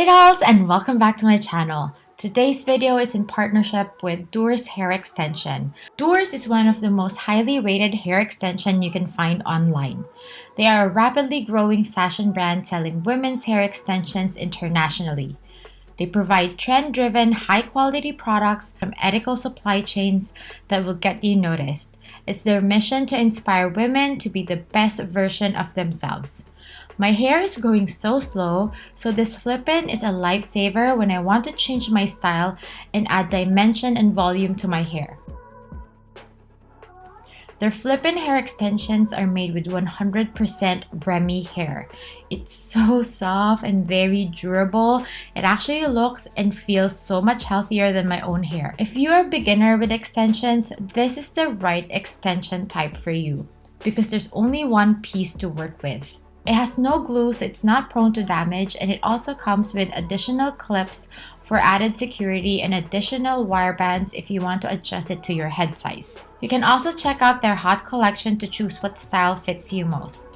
Hey dolls, and welcome back to my channel. Today's video is in partnership with DOORES Hair Extension. DOORES is one of the most highly rated hair extension you can find online. They are a rapidly growing fashion brand selling women's hair extensions internationally. They provide trend-driven, high-quality products from ethical supply chains that will get you noticed. It's their mission to inspire women to be the best version of themselves. My hair is growing so slow, so this flip-in is a lifesaver when I want to change my style and add dimension and volume to my hair. Their flip-in hair extensions are made with 100% Remy hair. It's so soft and very durable. It actually looks and feels so much healthier than my own hair. If you are a beginner with extensions, this is the right extension type for you because there's only one piece to work with. It has no glue, so it's not prone to damage, and it also comes with additional clips for added security and additional wire bands if you want to adjust it to your head size. You can also check out their hot collection to choose what style fits you most.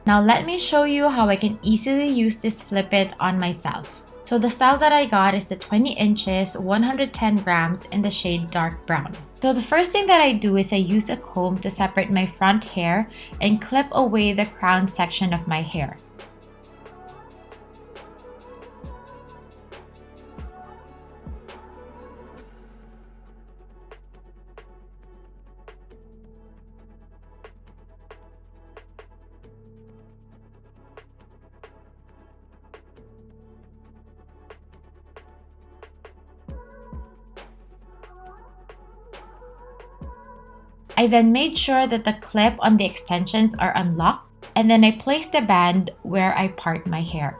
Now let me show you how I can easily use this flip-it on myself. So the style that I got is the 20 inches, 110 grams in the shade dark brown. So the first thing that I do is I use a comb to separate my front hair and clip away the crown section of my hair. I then made sure that the clip on the extensions are unlocked, and then I placed the band where I part my hair.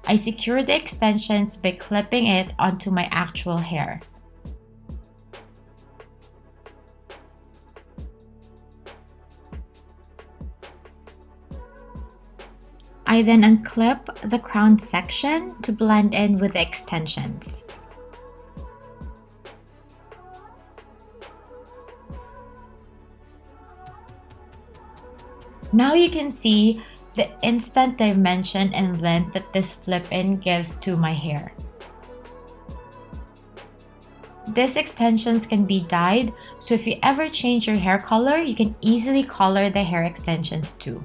I secured the extensions by clipping it onto my actual hair. I then unclip the crown section to blend in with the extensions. Now you can see the instant dimension and length that this flip-in gives to my hair. These extensions can be dyed, so if you ever change your hair color, you can easily color the hair extensions too.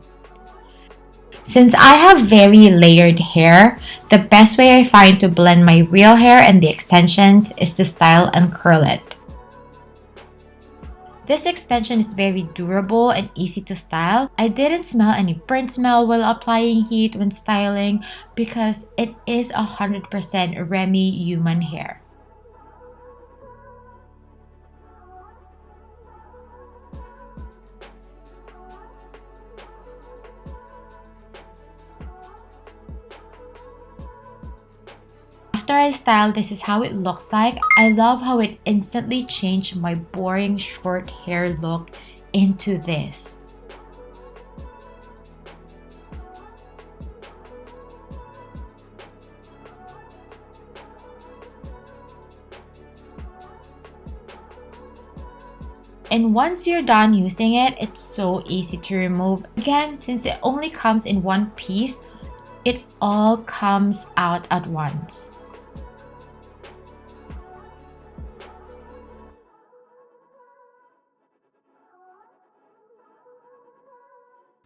Since I have very layered hair, the best way I find to blend my real hair and the extensions is to style and curl it. This extension is very durable and easy to style. I didn't smell any burnt smell while applying heat when styling because it is 100% Remy human hair. After I styled, this is how it looks like. I love how it instantly changed my boring short hair look into this. And once you're done using it, it's so easy to remove. Again, since it only comes in one piece, it all comes out at once.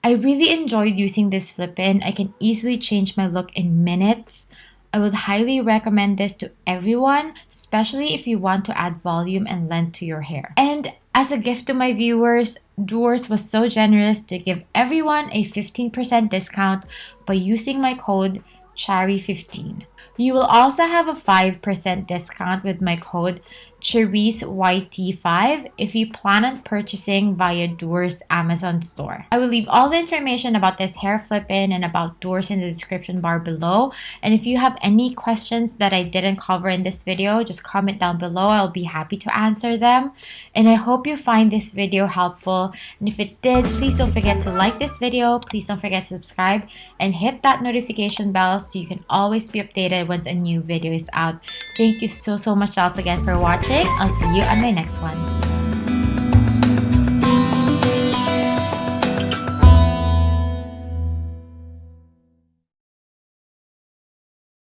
I really enjoyed using this flip-in. I can easily change my look in minutes. I would highly recommend this to everyone, especially if you want to add volume and length to your hair. And as a gift to my viewers, DOORES was so generous to give everyone a 15% discount by using my code CHERRY15. You will also have a 5% discount with my code CHERRYSYT5 if you plan on purchasing via DOORES Amazon store. I will leave all the information about this hair flip-in and about DOORES in the description bar below. And if you have any questions that I didn't cover in this video, just comment down below. I'll be happy to answer them. And I hope you find this video helpful. And if it did, please don't forget to like this video. Please don't forget to subscribe and hit that notification bell so you can always be updated once a new video is out. Thank you so much else again for watching. I'll see you on my next one.